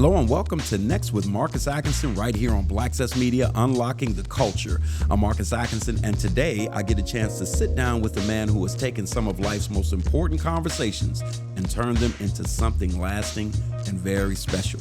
Hello and welcome to Next with Marcus Atkinson right here on BlaXcess Media, Unlocking the Culture. I'm Marcus Atkinson, and today I get a chance to sit down with a man who has taken some of life's most important conversations and turned them into something lasting and very special.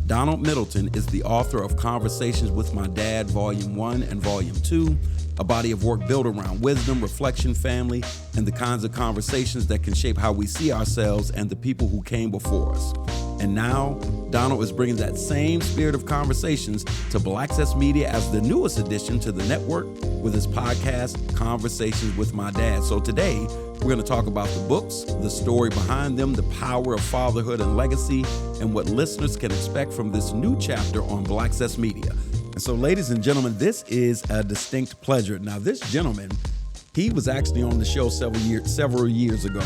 Donald Middleton is the author of Conversations with My Dad, Volume 1 and Volume 2, a body of work built around wisdom, reflection, family, and the kinds of conversations that can shape how we see ourselves and the people who came before us. And now, Donald is bringing that same spirit of conversations to BlaXcess Media as the newest addition to the network with his podcast, Conversations with My Dad. So today, we're going to talk about the books, the story behind them, the power of fatherhood and legacy, and what listeners can expect from this new chapter on BlaXcess Media. And so, ladies and gentlemen, this is a distinct pleasure. Now, this gentleman, he was actually on the show several years ago.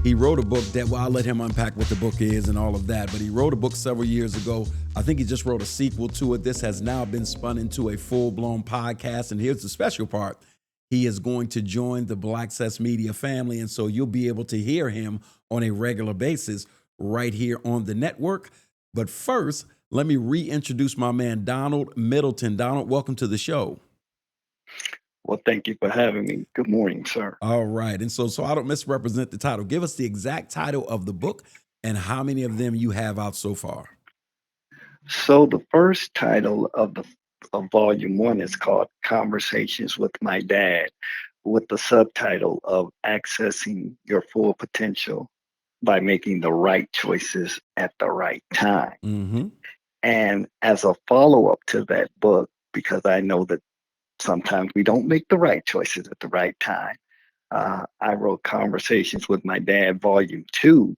He wrote a book that, well, I'll let him unpack what the book is and all of that, but he wrote a book several years ago. I think he just wrote a sequel to it. This has now been spun into a full-blown podcast, and here's the special part. He is going to join the BlaXcess Media family, and so you'll be able to hear him on a regular basis right here on the network. But first, let me reintroduce my man, Donald Middleton. Donald, welcome to the show. Well, thank you for having me. Good morning, sir. All right. And so I don't misrepresent the title. Give us the exact title of the book and how many of them you have out so far. So the first title of Volume 1 is called Conversations with My Dad, with the subtitle of Accessing Your Full Potential by Making the Right Choices at the Right Time. Mm-hmm. And as a follow-up to that book, because I know that sometimes we don't make the right choices at the right time, I wrote Conversations with My Dad, Volume 2,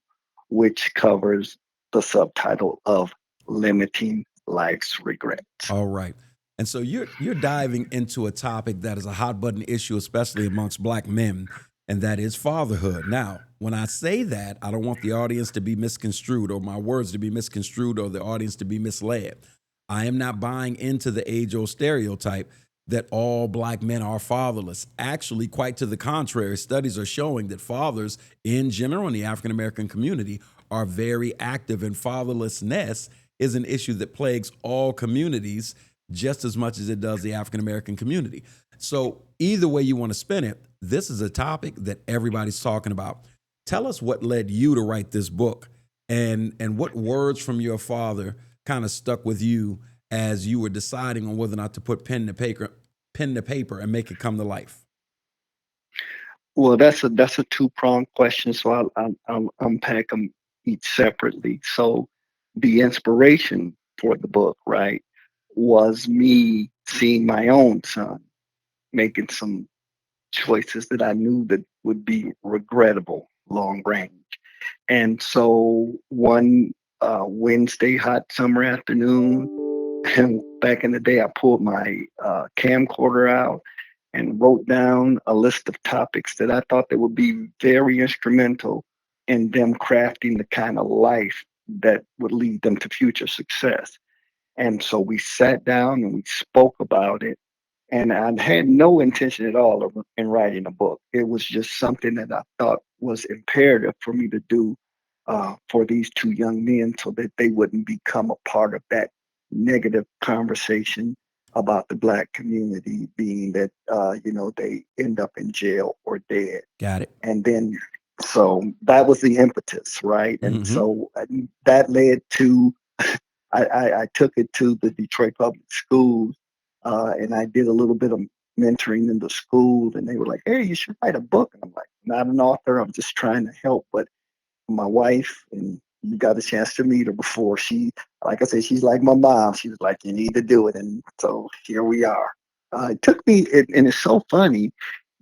which covers the subtitle of Limiting Life's Regrets. All right. And so you're diving into a topic that is a hot button issue, especially amongst Black men, and that is fatherhood. Now, when I say that, I don't want the audience to be misconstrued or my words to be misconstrued or the audience to be misled. I am not buying into the age-old stereotype that all Black men are fatherless. Actually, quite to the contrary, studies are showing that fathers in general in the African-American community are very active, and fatherlessness is an issue that plagues all communities just as much as it does the African-American community. So either way you want to spin it, this is a topic that everybody's talking about. Tell us what led you to write this book and what words from your father kind of stuck with you as you were deciding on whether or not to put pen to paper and make it come to life. Well, that's a two-pronged question, so I'll unpack them each separately. So the inspiration for the book, right, was me seeing my own son making some choices that I knew that would be regrettable long range. And so one Wednesday hot summer afternoon, and back in the day, I pulled my camcorder out and wrote down a list of topics that I thought that would be very instrumental in them crafting the kind of life that would lead them to future success. And so we sat down and we spoke about it. And I had no intention at all of in writing a book. It was just something that I thought was imperative for me to do for these two young men so that they wouldn't become a part of that negative conversation about the Black community, being that, they end up in jail or dead. Got it. And then, so that was the impetus, right? And so that led to, I took it to the Detroit Public Schools, and I did a little bit of mentoring in the school, and they were like, hey, you should write a book. And I'm like, not an author, I'm just trying to help. But my wife, and you got a chance to meet her before, like I said, she's like my mom. She was like, you need to do it. And so here we are. It took me, and it's so funny,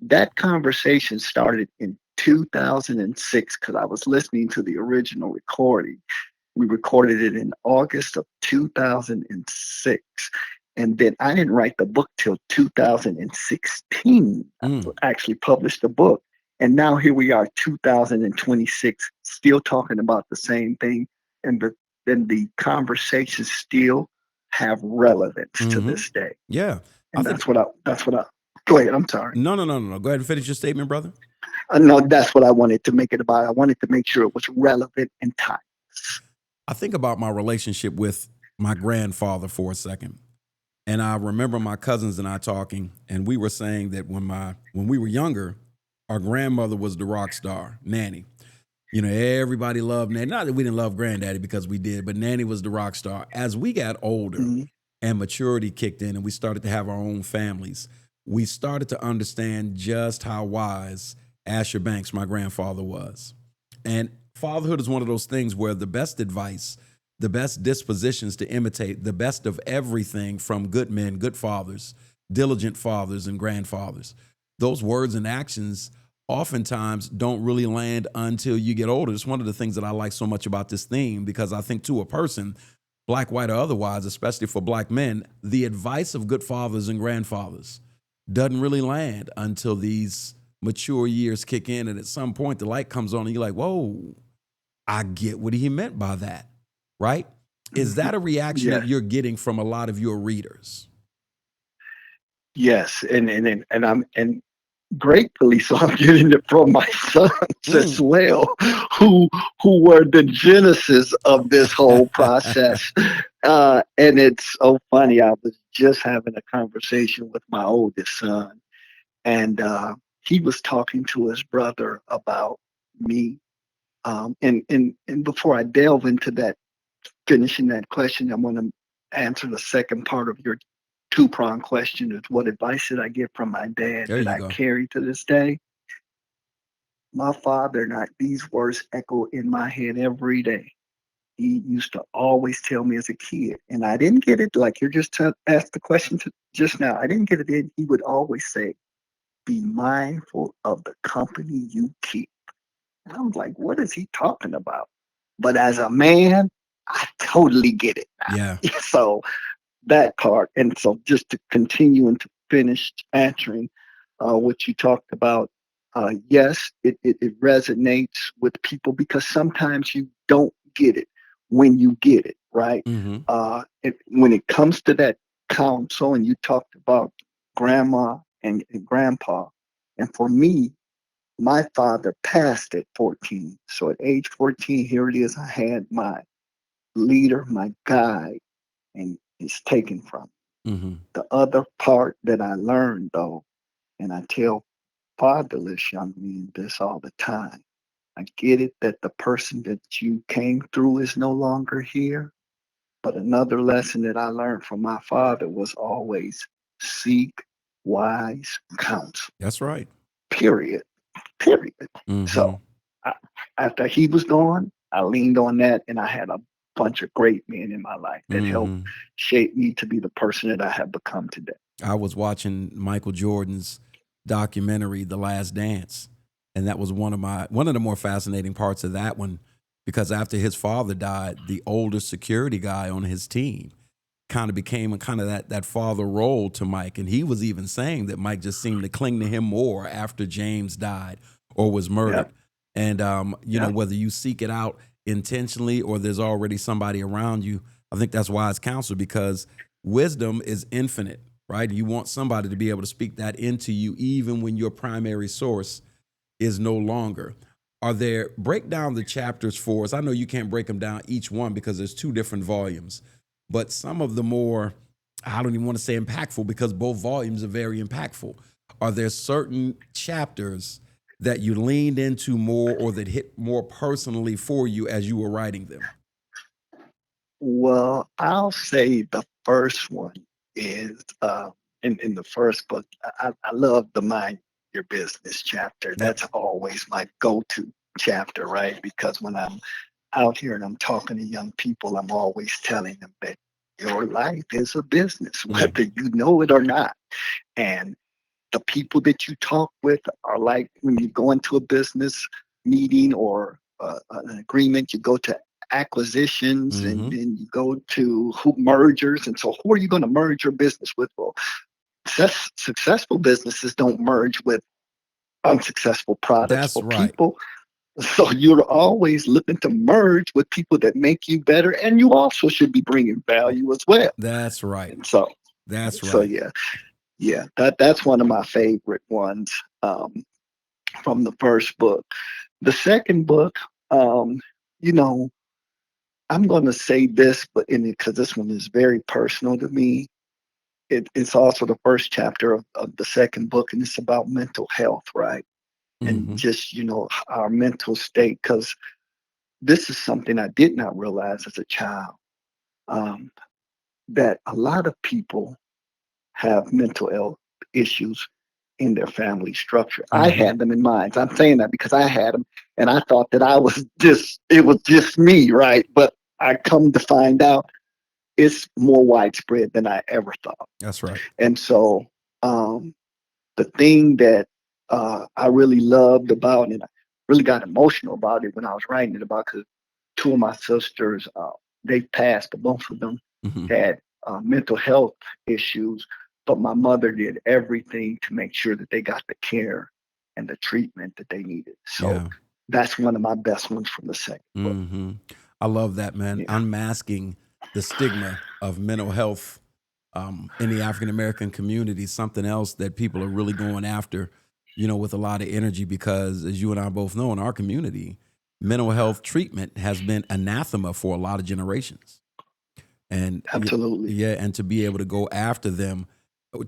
that conversation started in 2006 because I was listening to the original recording. We recorded it in August of 2006. And then I didn't write the book till 2016. I actually published the book. And now here we are, 2026, still talking about the same thing. And then the conversations still have relevance to this day. Yeah. And that's what I, go ahead, I'm sorry. No. Go ahead and finish your statement, brother. No, that's what I wanted to make it about. I wanted to make sure it was relevant and timeless. I think about my relationship with my grandfather for a second. And I remember my cousins and I talking, and we were saying that when we were younger, our grandmother was the rock star, Nanny. You know, everybody loved Nanny. Not that we didn't love Granddaddy because we did, but Nanny was the rock star. As we got older Mhm. and maturity kicked in and we started to have our own families, we started to understand just how wise Asher Banks, my grandfather, was. And fatherhood is one of those things where the best advice, the best dispositions to imitate, the best of everything from good men, good fathers, diligent fathers, and grandfathers. Those words and actions oftentimes don't really land until you get older. It's one of the things that I like so much about this theme because I think to a person, black, white, or otherwise, especially for black men, the advice of good fathers and grandfathers doesn't really land until these mature years kick in. And at some point, the light comes on and you're like, whoa, I get what he meant by that, right? Is that a reaction that Yes, you're getting from a lot of your readers? yes, and gratefully so. I'm getting it from my sons as Mm. well, who who were the genesis of this whole process. And it's so funny. I was just having a conversation with my oldest son, and he was talking to his brother about me. And before I delve into that, finishing that question, I want to answer the second part of your two-pronged question: is what advice did I get from my dad There that you I go. carry to this day? My father, not these words echo in my head every day. He used to always tell me as a kid, and I didn't get it like you're just asked the question just now. I didn't get it then. He would always say, "Be mindful of the company you keep." And I was like, "What is he talking about?" But as a man, I totally get it Yeah. now. So that part, and so just to continue and to finish answering what you talked about, yes, it resonates with people because sometimes you don't get it when you get it, right? Hmm. When it comes to that counsel, and you talked about grandma and grandpa, and for me, my father passed at 14. So at age 14, here it is, I had my leader, my guide, and it's taken from me. Hmm. The other part that I learned, though, and I tell fatherless young men this all the time, I get it that the person that you came through is no longer here. But another lesson that I learned from my father was always seek wise counsel, That's right. period, period. Hmm. So I, after he was gone, I leaned on that, and I had a bunch of great men in my life that helped Hmm. shape me to be the person that I have become today. I was watching Michael Jordan's documentary, The Last Dance, and that was one of the more fascinating parts of that one because after his father died, the older security guy on his team kind of became a kind of that father role to Mike, and he was even saying that Mike just seemed to cling to him more after James died or was Yeah, murdered. And yeah. whether you seek it out intentionally or there's already somebody around you, I think that's wise counsel because wisdom is infinite, right? You want somebody to be able to speak that into you even when your primary source is no longer. Are there break down the chapters for us? I know you can't break them down each one because there's two different volumes, but some of the more, I don't even want to say impactful because both volumes are very impactful. Are there certain chapters that you leaned into more or that hit more personally for you as you were writing them? Well, I'll say the first one is in the first book. I love the mind your business chapter. That That's always my go-to chapter, right? Because when I'm out here and I'm talking to young people, I'm always telling them that your life is a business, mm, whether you know it or not. And the people that you talk with are like when you go into a business meeting or an agreement, you go to acquisitions and hmm. then you go to who mergers. And so who are you going to merge your business with? Well, successful businesses don't merge with unsuccessful products That's or right. people. So you're always looking to merge with people that make you better. And you also should be bringing value as well. That's right. And so, That's so right. yeah, yeah, that's one of my favorite ones. From the first book. The second book, um, you know, I'm going to say this, but because this one is very personal to me. It's also the first chapter of the second book, and it's about mental health, right? And Hmm. just, our mental state, because this is something I did not realize as a child, um, that a lot of people have mental health issues in their family structure. I Hmm. had them in mind. I'm saying that because I had them, and I thought that it was just me, right? But I come to find out it's more widespread than I ever thought. That's right. And so, um, the thing that I really loved about it, and I really got emotional about it when I was writing it about, because two of my sisters, they passed, but both of them Hmm. had mental health issues. But my mother did everything to make sure that they got the care and the treatment that they needed. So Yeah. that's one of my best ones from the second book. Hmm. I love that, man. Yeah, Unmasking the stigma of mental health in the African American community, something else that people are really going after, with a lot of energy because, as you and I both know, in our community, mental health treatment has been anathema for a lot of generations. And absolutely. yeah, and to be able to go after them,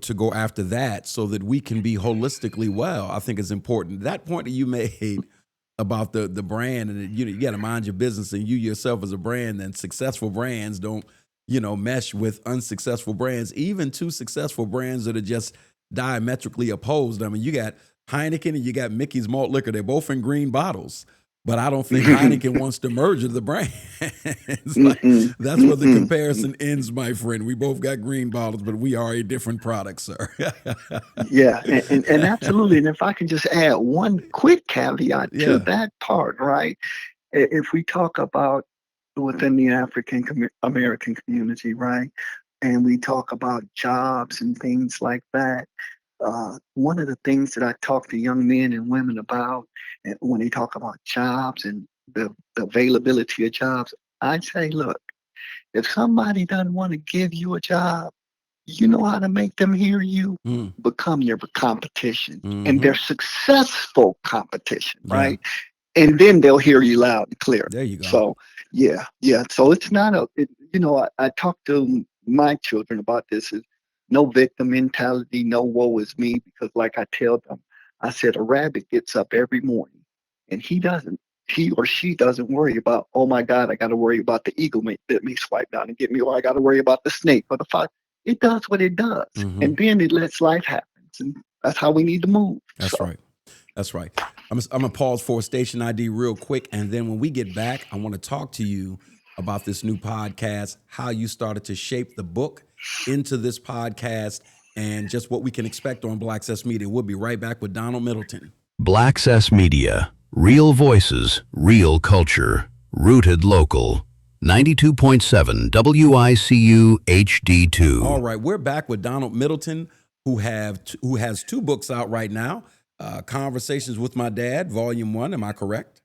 to go after that so that we can be holistically well, I think is important. That point that you made about the brand, and you got to mind your business, and you yourself as a brand, and successful brands don't mesh with unsuccessful brands, even two successful brands that are just diametrically opposed. I mean, you got Heineken and you got Mickey's Malt Liquor. They're both in green bottles, but I don't think Heineken wants to merge the brand. It's like Mm-mm, that's where the mm-mm. comparison ends, my friend. We both got green bottles, but we are a different product, sir. Yeah, and absolutely. And if I can just add one quick caveat to Yeah. that part, right? If we talk about within the African American community, right, and we talk about jobs and things like that, one of the things that I talk to young men and women about, and when they talk about jobs and the availability of jobs, I say, look, if somebody doesn't want to give you a job, you know how to make them hear you? Mm. Become your competition. And Hmm. they're successful competition, Yeah. right? And then they'll hear you loud and clear. There you go. So, yeah, yeah. So it's not I talk to my children about this. Is no victim mentality, no woe is me, because like I tell them, I said a rabbit gets up every morning and he or she doesn't worry about, oh my God, I got to worry about the eagle that may swipe down and get me, or I got to worry about the snake or the fox. It does what it does, Hmm. and then it lets life happen, and that's how we need to move. That's So, right. That's right. I'm gonna pause for a station ID real quick, and then when we get back, I want to talk to you about this new podcast, how you started to shape the book into this podcast, and just what we can expect on BlaXcess Media. We'll be right back with Donald Middleton. BlaXcess Media. Real voices, real culture. Rooted local. 92.7 WICU All HD2. right, we're back with Donald Middleton, who has two books out right now. Conversations with My Dad, Volume 1. Am I correct?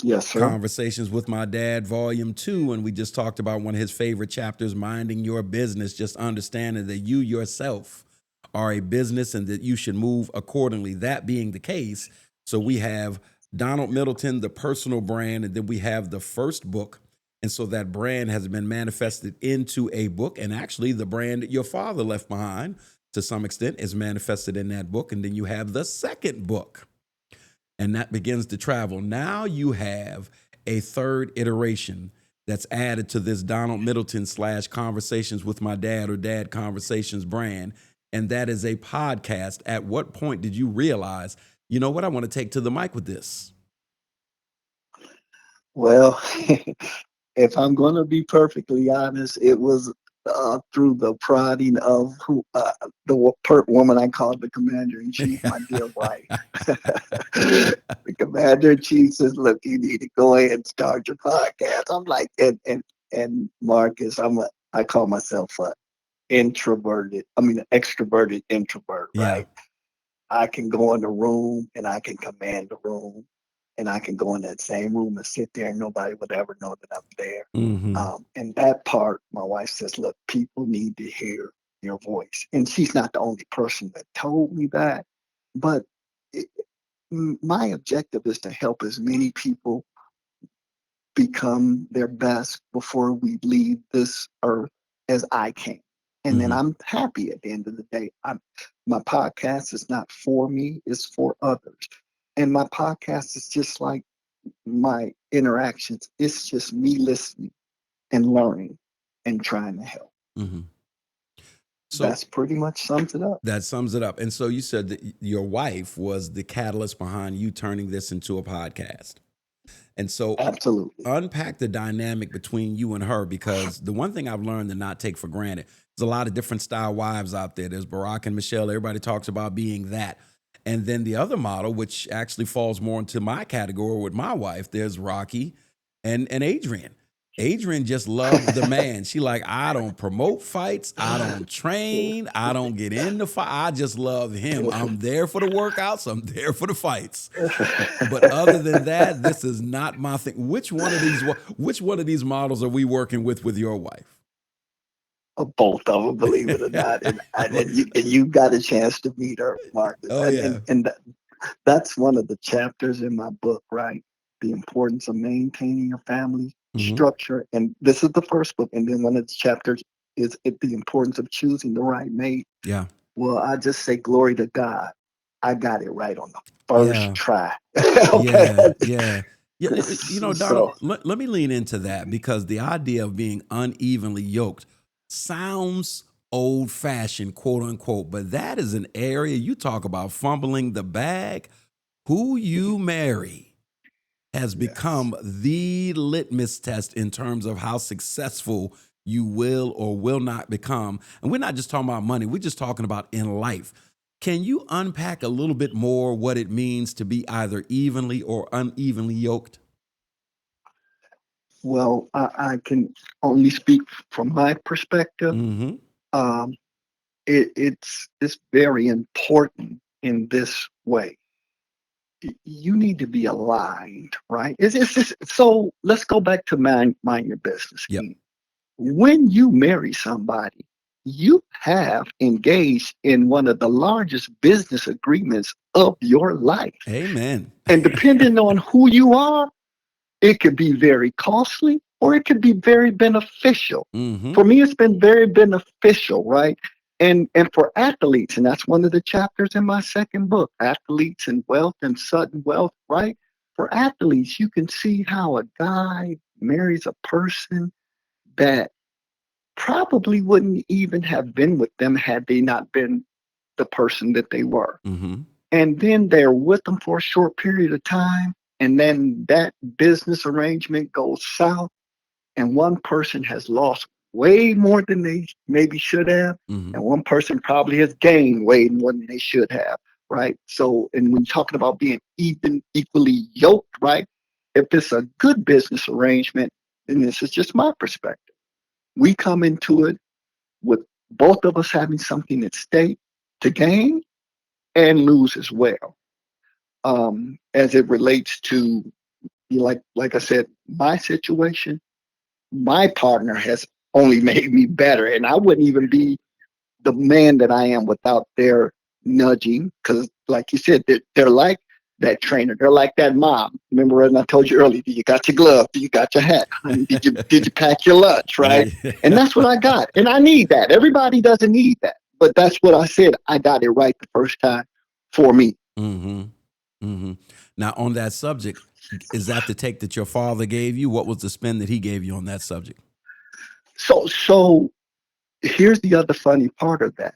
yes, sir. Conversations with My Dad, Volume 2. And we just talked about one of his favorite chapters, minding your business, just understanding that you yourself are a business and that you should move accordingly. That being the case, so we have Donald Middleton, the personal brand, and then we have the first book. And so that brand has been manifested into a book. And actually, the brand that your father left behind to some extent is manifested in that book. And then you have the second book, and that begins to travel. Now you have a third iteration that's added to this Donald Middleton / Conversations with My Dad or Dad Conversations brand, and that is a podcast. At what point did you realize, you know what, I want to take to the mic with this? Well, if I'm going to be perfectly honest, it was through the prodding of woman I called the commander in chief, my dear wife. The commander in chief says, "Look, you need to go ahead and start your podcast." I'm like, and Marcus, I call myself a extroverted introvert, Yeah. right? I can go in the room and I can command the room, and I can go in that same room and sit there and nobody would ever know that I'm there. Mm-hmm. And that part, my wife says, look, people need to hear your voice. And she's not the only person that told me that, but it, my objective is to help as many people become their best before we leave this earth as I can. And then I'm happy at the end of the day. My podcast is not for me, it's for others. And my podcast is just like my interactions. It's just me listening and learning and trying to help. Mm-hmm. So that's pretty much sums it up. That sums it up. And so you said that your wife was the catalyst behind you turning this into a podcast. And so Absolutely. Unpack the dynamic between you and her, because the one thing I've learned to not take for granted, there's a lot of different style wives out there. There's Barack and Michelle. Everybody talks about being that. And then the other model, which actually falls more into my category with my wife, there's Rocky and Adrian. Adrian just loves the man. She like, I don't promote fights. I don't train. I don't get into fight. I just love him. I'm there for the workouts. I'm there for the fights. But other than that, this is not my thing. Which one of these models are we working with your wife? Both of them, believe it or not. And you got a chance to meet her, Mark. Oh, yeah. And that's one of the chapters in my book, right? The importance of maintaining a family structure. And this is the first book. And then one of the chapters is the importance of choosing the right mate. Yeah. Well, I just say glory to God. I got it right on the first try. Okay. Yeah. You know, Donald, let me lean into that, because the idea of being unevenly yoked sounds old fashioned, quote unquote, but that is an area you talk about fumbling the bag. Who you marry has become the litmus test in terms of how successful you will or will not become. And we're not just talking about money. We're just talking about in life. Can you unpack a little bit more what it means to be either evenly or unevenly yoked? Well, I can only speak from my perspective. It's very important in this way. You need to be aligned, right? So let's go back to mind your business. Yep. When you marry somebody, you have engaged in one of the largest business agreements of your life. Amen. And depending on who you are, it could be very costly or it could be very beneficial. For me, it's been very beneficial, right? And for athletes, and that's one of the chapters in my second book, Athletes and Wealth and Sudden Wealth, right? For athletes, you can see how a guy marries a person that probably wouldn't even have been with them had they not been the person that they were. And then they're with them for a short period of time, and then that business arrangement goes south, and one person has lost way more than they maybe should have, and one person probably has gained way more than they should have, right? So, and when you're talking about being equally yoked, right? If it's a good business arrangement, and this is just my perspective, we come into it with both of us having something at stake to gain and lose as well. As it relates to, like I said, my situation, my partner has only made me better, and I wouldn't even be the man that I am without their nudging. Because, like you said, they're like that trainer. They're like that mom. Remember, when I told you earlier, you got your glove, you got your hat, honey, did you pack your lunch, right? And that's what I got, and I need that. Everybody doesn't need that, but that's what I said. I got it right the first time for me. Now, on that subject, is that the take that your father gave you? What was the spin that he gave you on that subject? So here's the other funny part of that.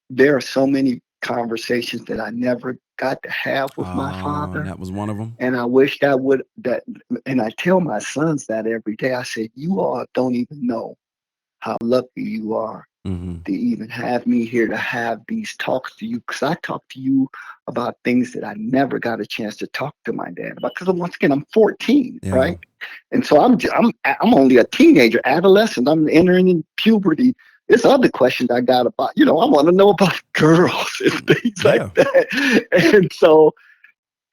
There are so many conversations that I never got to have with my father. That was one of them. And I wish and I tell my sons that every day. I said, you all don't even know how lucky you are to even have me here to have these talks to you, because I talk to you about things that I never got a chance to talk to my dad about, because once again, I'm 14, right? And so I'm only a teenager, adolescent. I'm entering in puberty. There's other questions I got about, I want to know about girls and things like that. And so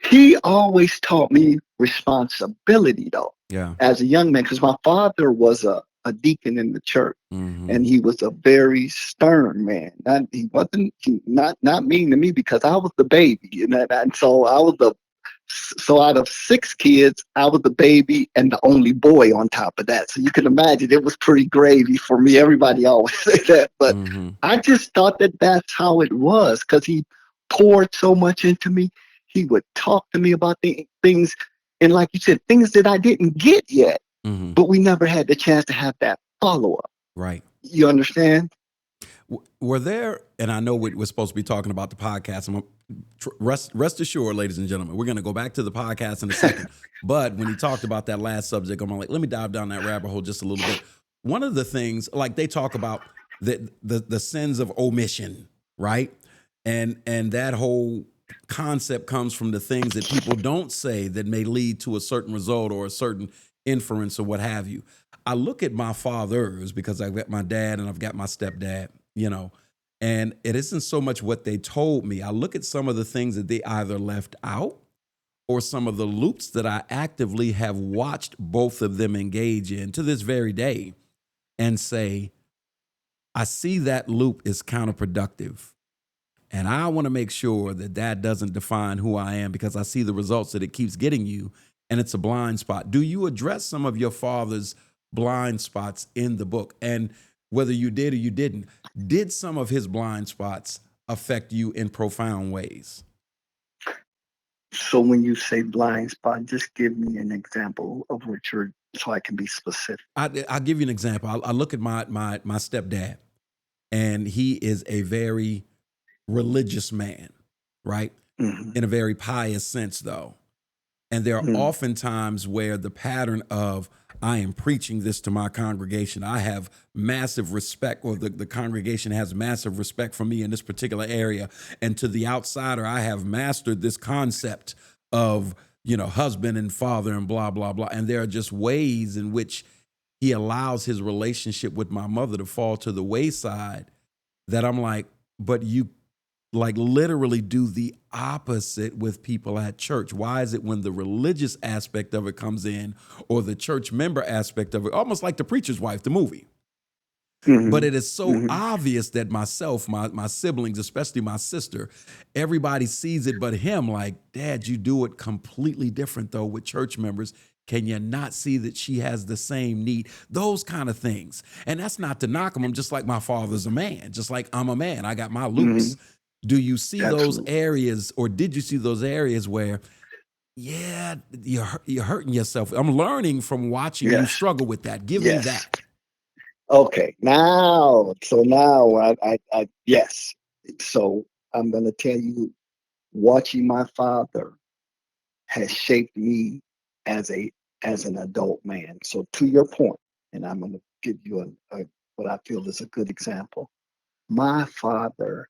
he always taught me responsibility, though, as a young man, because my father was a deacon in the church, and he was a very stern man. He wasn't not mean to me because I was the baby, and so I was So out of 6 kids, I was the baby and the only boy on top of that. So you can imagine it was pretty gravy for me. Everybody always say that, but I just thought that that's how it was because he poured so much into me. He would talk to me about the things, and like you said, things that I didn't get yet, but we never had the chance to have that follow up. Right. You understand? Were there, and I know we're supposed to be talking about the podcast. Rest assured, ladies and gentlemen, we're going to go back to the podcast in a second. But when he talked about that last subject, I'm like, let me dive down that rabbit hole just a little bit. One of the things, like they talk about the sins of omission, right? And that whole concept comes from the things that people don't say that may lead to a certain result or a certain inference or what have you. I look at my fathers because I've got my dad and I've got my stepdad, you know, and it isn't so much what they told me. I look at some of the things that they either left out or some of the loops that I actively have watched both of them engage in to this very day and say, I see that loop is counterproductive. And I want to make sure that that doesn't define who I am because I see the results that it keeps getting you and it's a blind spot. Do you address some of your father's blind spots in the book? And whether you did or you didn't, did some of his blind spots affect you in profound ways? So when you say blind spot, just give me an example of what you're, so I can be specific. I'll give you an example. I look at my stepdad, and he is a very religious man, right? In a very pious sense, though. And there are often times where the pattern of, I am preaching this to my congregation, I have massive respect, or the congregation has massive respect for me in this particular area. And to the outsider, I have mastered this concept of, you know, husband and father and blah, blah, blah. And there are just ways in which he allows his relationship with my mother to fall to the wayside that I'm like, but you like literally do the opposite with people at church. Why is it when the religious aspect of it comes in, or the church member aspect of it, almost like The Preacher's Wife, the movie? But it is so obvious that myself, my siblings, especially my sister, everybody sees it but him, like, Dad, you do it completely different though with church members. Can you not see that she has the same need? Those kind of things. And that's not to knock him. I'm just like my father's a man, just like I'm a man. I got my loops. Do you see those areas, or did you see those areas where, yeah, you're hurting yourself? I'm learning from watching you struggle with that. Give me that. Okay, now I yes. So I'm going to tell you, watching my father has shaped me as an adult man. So to your point, and I'm going to give you what I feel is a good example. My father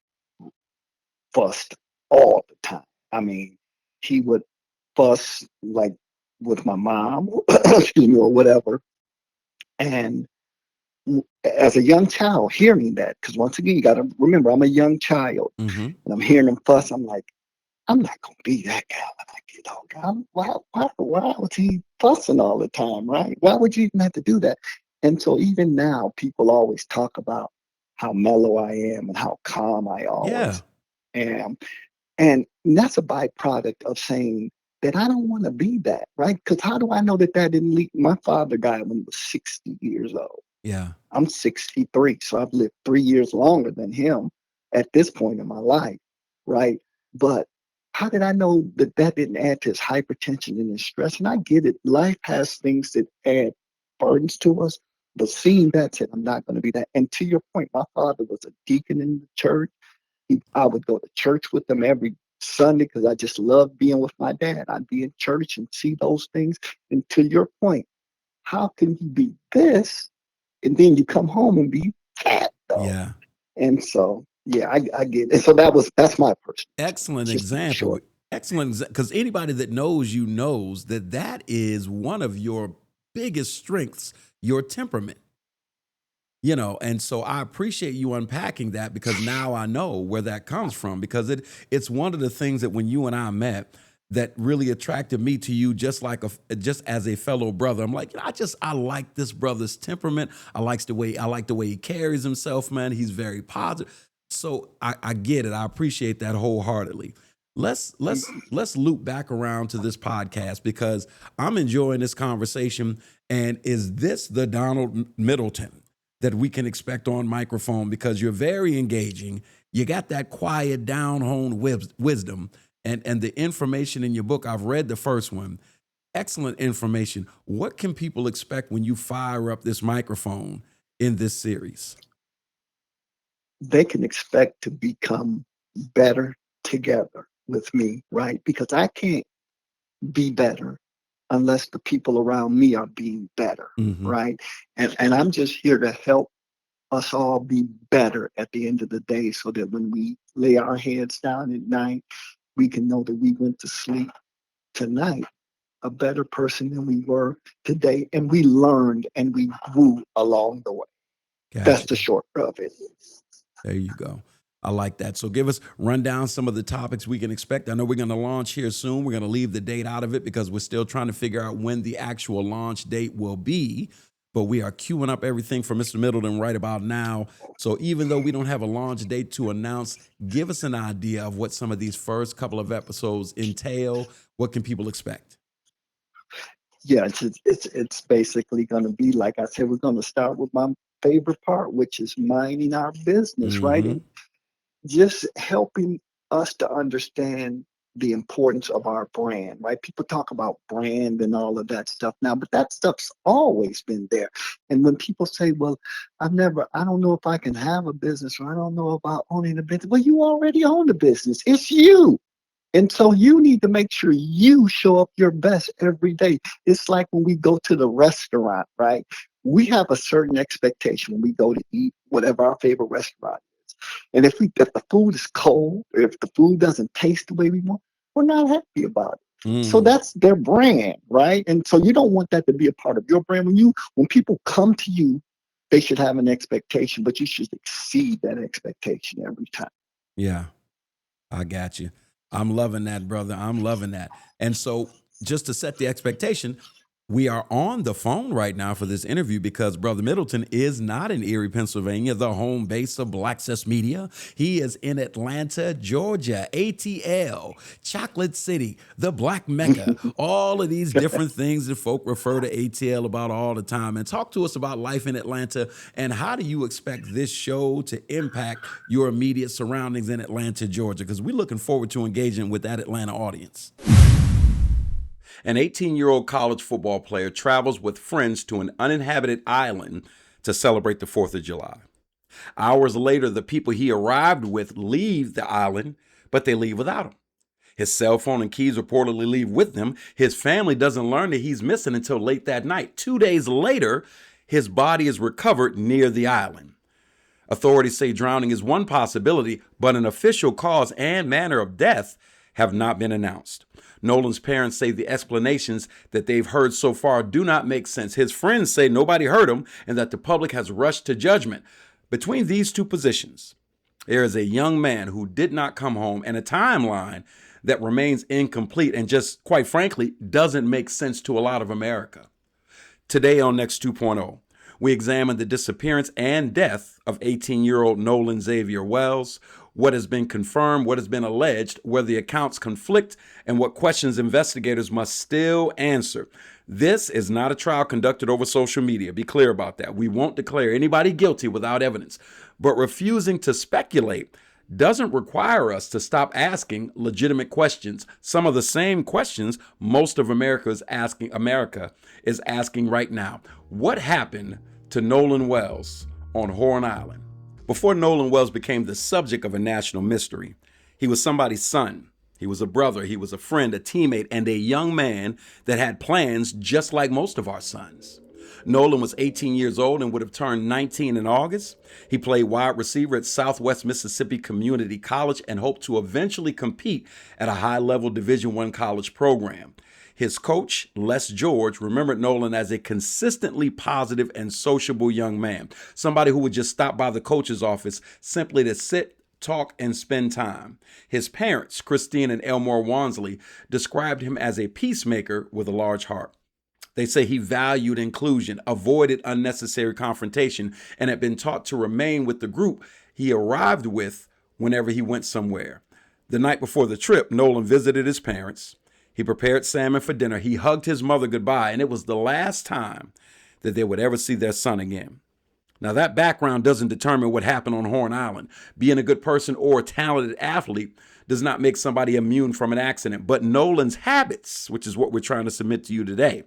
fussed all the time. I mean, he would fuss like with my mom, excuse me, or whatever. And as a young child, hearing that, because once again, you got to remember, I'm a young child, and I'm hearing him fuss. I'm like, I'm not gonna be that guy when I get older. Why was he fussing all the time, right? Why would you even have to do that? And so even now, people always talk about how mellow I am and how calm I always am. And that's a byproduct of saying that I don't want to be that, right? Because how do I know that didn't lead? My father died when he was 60 years old. Yeah. I'm 63, so I've lived 3 years longer than him at this point in my life, right? But how did I know that didn't add to his hypertension and his stress? And I get it. Life has things that add burdens to us. But seeing that said, I'm not going to be that. And to your point, my father was a deacon in the church. I would go to church with him every Sunday because I just loved being with my dad. I'd be in church and see those things. And to your point, how can you be this and then you come home and be fat though? Yeah. And so, yeah, I get it. So that's my person. Excellent example. Excellent, because anybody that knows you knows that is one of your biggest strengths, your temperament. You know, and so I appreciate you unpacking that, because now I know where that comes from, because it's one of the things that when you and I met that really attracted me to you, just as a fellow brother. I'm like, I like this brother's temperament. I like the way he carries himself, man. He's very positive. So I get it. I appreciate that wholeheartedly. Let's loop back around to this podcast because I'm enjoying this conversation. And is this the Donald Middleton that we can expect on microphone? Because you're very engaging. You got that quiet, down-home wisdom, and the information in your book. I've read the first one. Excellent information. What can people expect when you fire up this microphone in this series? They can expect to become better together with me, right? Because I can't be better unless the people around me are being better, right? And I'm just here to help us all be better at the end of the day so that when we lay our heads down at night, we can know that we went to sleep tonight a better person than we were today. And we learned and we grew along the way. Gotcha. That's the short of it. There you go. I like that. So run down some of the topics we can expect. I know we're going to launch here soon. We're going to leave the date out of it because we're still trying to figure out when the actual launch date will be. But we are queuing up everything for Mr. Middleton right about now. So even though we don't have a launch date to announce, give us an idea of what some of these first couple of episodes entail. What can people expect? Yeah, it's basically going to be, like I said, we're going to start with my favorite part, which is minding our business, right? And just helping us to understand the importance of our brand, right? People talk about brand and all of that stuff now, but that stuff's always been there. And when people say, well, I don't know if I can have a business, or I don't know about owning a business. Well, you already own the business. It's you. And so you need to make sure you show up your best every day. It's like when we go to the restaurant, right? We have a certain expectation when we go to eat whatever our favorite restaurant is. And if the food is cold, or if the food doesn't taste the way we want, we're not happy about it. So that's their brand, right? And so you don't want that to be a part of your brand. When people come to you, they should have an expectation, but you should exceed that expectation every time. Yeah, I got you. I'm loving that, brother. I'm loving that. And so just to set the expectation, we are on the phone right now for this interview because Brother Middleton is not in Erie, Pennsylvania, the home base of BlaXcess Media. He is in Atlanta, Georgia, ATL, Chocolate City, the Black Mecca, all of these different things that folk refer to ATL about all the time. And talk to us about life in Atlanta and how do you expect this show to impact your immediate surroundings in Atlanta, Georgia? Because we're looking forward to engaging with that Atlanta audience. An 18-year-old college football player travels with friends to an uninhabited island to celebrate the 4th of July. Hours later, the people he arrived with leave the island, but they leave without him. His cell phone and keys reportedly leave with them. His family doesn't learn that he's missing until late that night. 2 days later, his body is recovered near the island. Authorities say drowning is one possibility, but an official cause and manner of death have not been announced. Nolan's parents say the explanations that they've heard so far do not make sense. His friends say nobody heard him and that the public has rushed to judgment. Between these two positions, there is a young man who did not come home and a timeline that remains incomplete and just, quite frankly, doesn't make sense to a lot of America. Today on Next 2.0, we examine the disappearance and death of 18-year-old Nolan Xavier Wells, what has been confirmed, what has been alleged, where the accounts conflict, and what questions investigators must still answer. This is not a trial conducted over social media. Be clear about that. We won't declare anybody guilty without evidence. But refusing to speculate doesn't require us to stop asking legitimate questions. Some of the same questions most of America is asking right now. What happened to Nolan Wells on Horn Island? Before Nolan Wells became the subject of a national mystery, he was somebody's son. He was a brother, he was a friend, a teammate, and a young man that had plans just like most of our sons. Nolan was 18 years old and would have turned 19 in August. He played wide receiver at Southwest Mississippi Community College and hoped to eventually compete at a high-level Division I college program. His coach, Les George, remembered Nolan as a consistently positive and sociable young man, somebody who would just stop by the coach's office simply to sit, talk, and spend time. His parents, Christine and Elmore Wansley, described him as a peacemaker with a large heart. They say he valued inclusion, avoided unnecessary confrontation, and had been taught to remain with the group he arrived with whenever he went somewhere. The night before the trip, Nolan visited his parents. He prepared salmon for dinner. He hugged his mother goodbye, and it was the last time that they would ever see their son again. Now, that background doesn't determine what happened on Horn Island. Being a good person or a talented athlete does not make somebody immune from an accident. But Nolan's habits, which is what we're trying to submit to you today,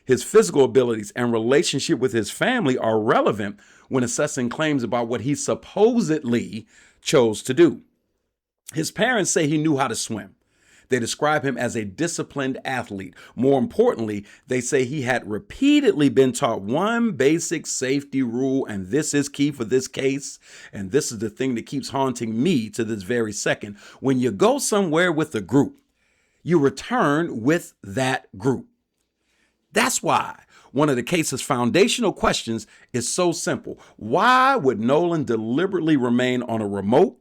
his physical abilities and relationship with his family are relevant when assessing claims about what he supposedly chose to do. His parents say he knew how to swim. They describe him as a disciplined athlete. More importantly, they say he had repeatedly been taught one basic safety rule, and this is key for this case, and this is the thing that keeps haunting me to this very second. When you go somewhere with a group, you return with that group. That's why one of the case's foundational questions is so simple. Why would Nolan deliberately remain on a remote,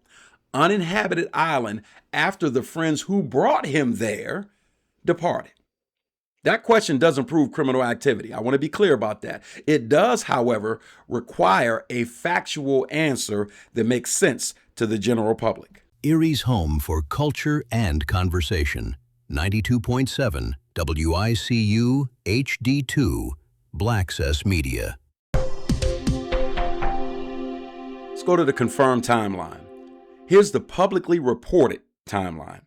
uninhabited island after the friends who brought him there departed? That question doesn't prove criminal activity. I want to be clear about that. It does, however, require a factual answer that makes sense to the general public. Erie's home for culture and conversation. 92.7 WICU HD2 BlaXcess Media. Let's go to the confirmed timeline. Here's the publicly reported timeline.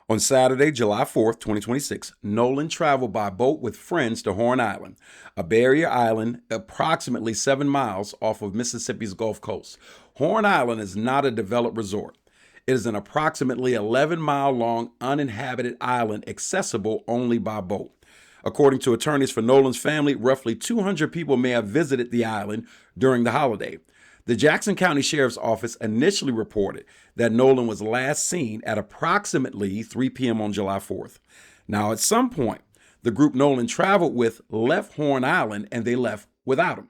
On Saturday, July 4th, 2026, Nolan traveled by boat with friends to Horn Island, a barrier island approximately 7 miles off of Mississippi's Gulf Coast. Horn Island is not a developed resort. It is an approximately 11-mile-long uninhabited island accessible only by boat. According to attorneys for Nolan's family, roughly 200 people may have visited the island during the holiday. The Jackson County Sheriff's Office initially reported that Nolan was last seen at approximately 3 p.m. on July 4th. Now, at some point, the group Nolan traveled with left Horn Island and they left without him.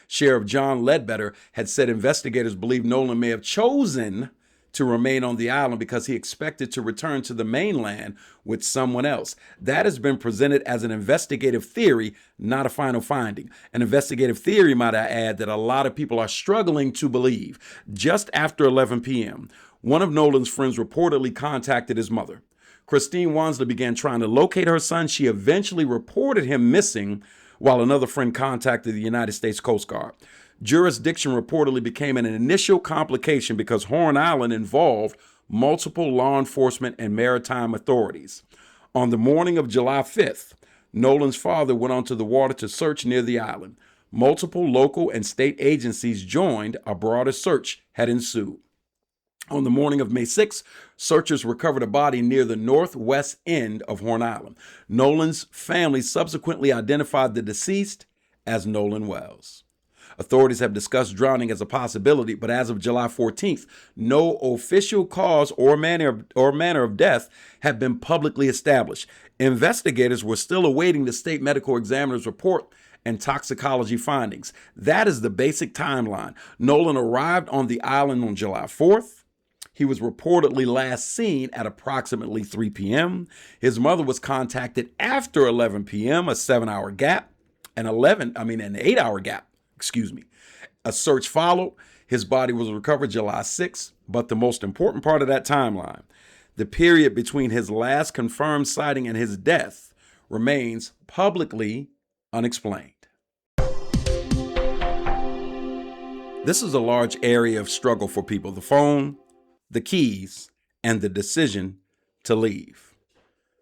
Sheriff John Ledbetter had said investigators believe Nolan may have chosen to remain on the island because he expected to return to the mainland with someone else. That has been presented as an investigative theory, not a final finding. An investigative theory, might I add, that a lot of people are struggling to believe. Just after 11 p.m., one of Nolan's friends reportedly contacted his mother. Christine Wansley began trying to locate her son. She eventually reported him missing, while another friend contacted the United States Coast Guard. Jurisdiction reportedly became an initial complication because Horn Island involved multiple law enforcement and maritime authorities. On the morning of July 5th, Nolan's father went onto the water to search near the island. Multiple local and state agencies joined. A broader search had ensued. On the morning of May 6th, searchers recovered a body near the northwest end of Horn Island. Nolan's family subsequently identified the deceased as Nolan Wells. Authorities have discussed drowning as a possibility, but as of July 14th, no official cause or manner of death have been publicly established. Investigators were still awaiting the state medical examiner's report and toxicology findings. That is the basic timeline. Nolan arrived on the island on July 4th. He was reportedly last seen at approximately 3 p.m. His mother was contacted after 11 p.m., a 7-hour gap, an 8-hour gap. A search followed. His body was recovered July 6th, but the most important part of that timeline, the period between his last confirmed sighting and his death, remains publicly unexplained. This is a large area of struggle for people: the phone, the keys, and the decision to leave.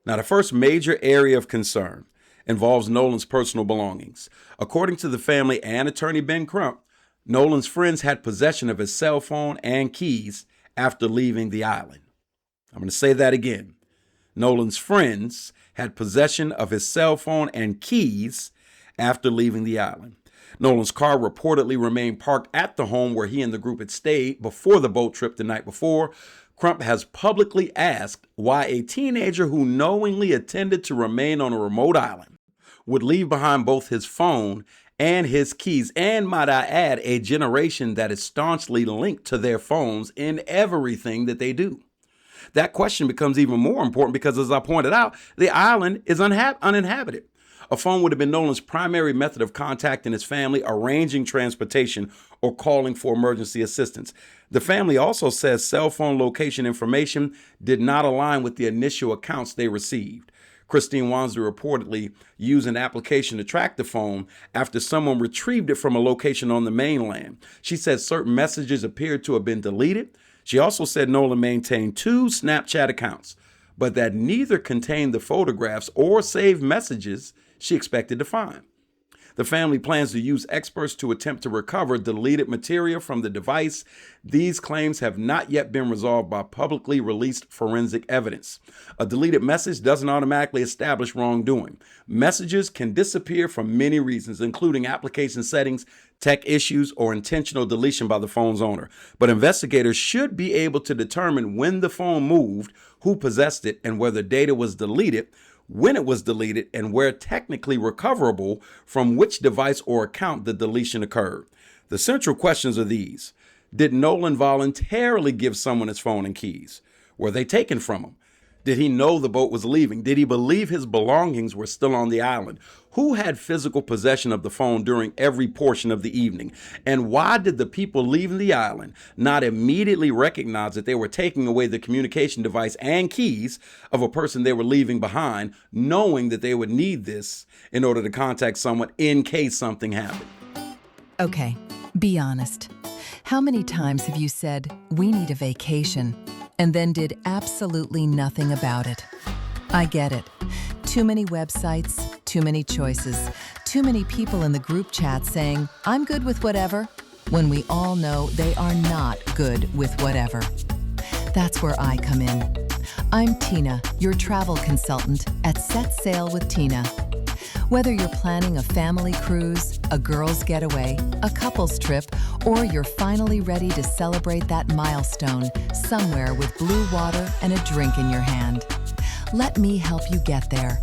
Now, the first major area of concern involves Nolan's personal belongings. According to the family and attorney Ben Crump, Nolan's friends had possession of his cell phone and keys after leaving the island. I'm going to say that again. Nolan's friends had possession of his cell phone and keys after leaving the island. Nolan's car reportedly remained parked at the home where he and the group had stayed before the boat trip the night before. Crump has publicly asked why a teenager who knowingly intended to remain on a remote island would leave behind both his phone and his keys, and might I add, a generation that is staunchly linked to their phones in everything that they do. That question becomes even more important because, as I pointed out, the island is uninhabited. A phone would have been Nolan's primary method of contacting his family, arranging transportation, or calling for emergency assistance. The family also says cell phone location information did not align with the initial accounts they received. Christine Wansley reportedly used an application to track the phone after someone retrieved it from a location on the mainland. She said certain messages appeared to have been deleted. She also said Nolan maintained 2 Snapchat accounts, but that neither contained the photographs or saved messages she expected to find. The family plans to use experts to attempt to recover deleted material from the device. These claims have not yet been resolved by publicly released forensic evidence. A deleted message doesn't automatically establish wrongdoing. Messages can disappear for many reasons, including application settings, tech issues, or intentional deletion by the phone's owner. But investigators should be able to determine when the phone moved, who possessed it, and whether data was deleted, when it was deleted, and where technically recoverable from which device or account the deletion occurred. The central questions are these. Did Nolan voluntarily give someone his phone and keys? Were they taken from him? Did he know the boat was leaving? Did he believe his belongings were still on the island? Who had physical possession of the phone during every portion of the evening? And why did the people leaving the island not immediately recognize that they were taking away the communication device and keys of a person they were leaving behind, knowing that they would need this in order to contact someone in case something happened? Okay, be honest. How many times have you said, "We need a vacation," and then did absolutely nothing about it? I get it. Too many websites, too many choices, too many people in the group chat saying, "I'm good with whatever," when we all know they are not good with whatever. That's where I come in. I'm Tina, your travel consultant at Set Sail with Tina. Whether you're planning a family cruise, a girls' getaway, a couple's trip, or you're finally ready to celebrate that milestone somewhere with blue water and a drink in your hand, let me help you get there.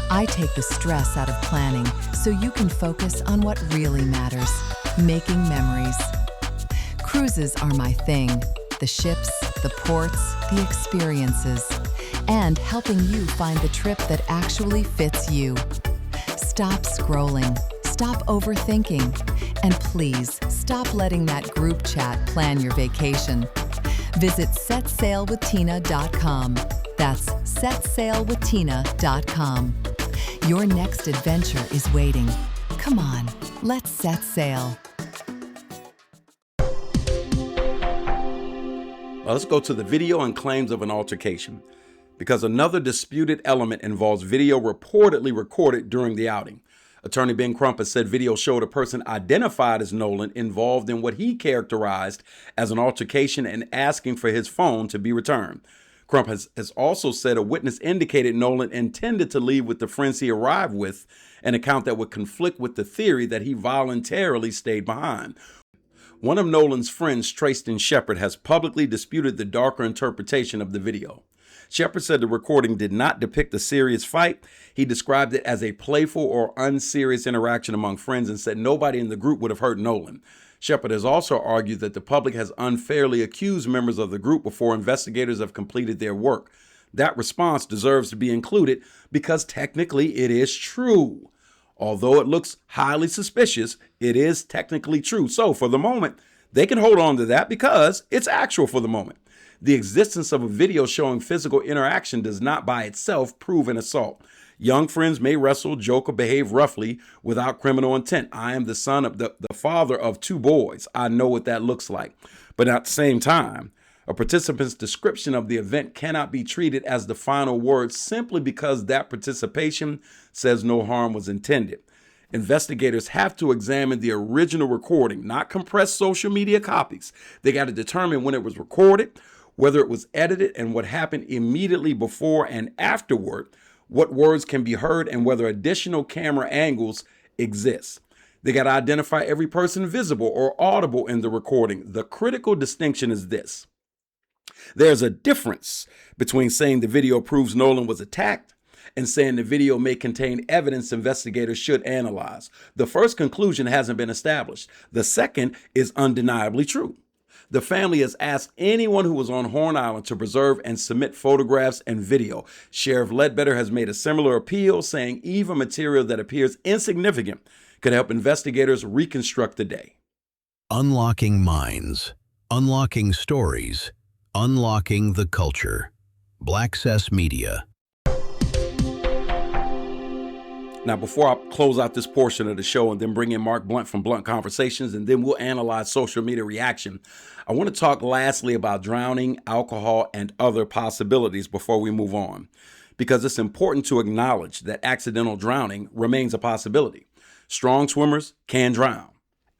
I take the stress out of planning so you can focus on what really matters, making memories. Cruises are my thing. The ships, the ports, the experiences, and helping you find the trip that actually fits you. Stop scrolling, stop overthinking, and please stop letting that group chat plan your vacation. Visit setsailwithtina.com. That's setsailwithtina.com. Your next adventure is waiting. Come on, let's set sail. Well, let's go to the video and claims of an altercation, because another disputed element involves video reportedly recorded during the outing. Attorney Ben Crump has said video showed a person identified as Nolan involved in what he characterized as an altercation and asking for his phone to be returned. Crump has also said a witness indicated Nolan intended to leave with the friends he arrived with, an account that would conflict with the theory that he voluntarily stayed behind. One of Nolan's friends, Trayston Shepard, has publicly disputed the darker interpretation of the video. Shepard said the recording did not depict a serious fight. He described it as a playful or unserious interaction among friends and said nobody in the group would have hurt Nolan. Shepard has also argued that the public has unfairly accused members of the group before investigators have completed their work. That response deserves to be included because technically it is true. Although it looks highly suspicious, it is technically true. So for the moment, they can hold on to that because it's actual for the moment. The existence of a video showing physical interaction does not by itself prove an assault. Young friends may wrestle, joke, or behave roughly without criminal intent. I am the son of the father of 2 boys. I know what that looks like. But at the same time, a participant's description of the event cannot be treated as the final word simply because that participation says no harm was intended. Investigators have to examine the original recording, not compressed social media copies. They got to determine when it was recorded, whether it was edited, and what happened immediately before and afterward, what words can be heard, and whether additional camera angles exist. They got to identify every person visible or audible in the recording. The critical distinction is this. There's a difference between saying the video proves Nolan was attacked and saying the video may contain evidence investigators should analyze. The first conclusion hasn't been established. The second is undeniably true. The family has asked anyone who was on Horn Island to preserve and submit photographs and video. Sheriff Ledbetter has made a similar appeal, saying even material that appears insignificant could help investigators reconstruct the day. Unlocking minds, unlocking stories, unlocking the culture. BlaXcess Media. Now, before I close out this portion of the show and then bring in Marc Blount from Blount Conversations, and then we'll analyze social media reaction, I want to talk lastly about drowning, alcohol, and other possibilities before we move on, because it's important to acknowledge that accidental drowning remains a possibility. Strong swimmers can drown.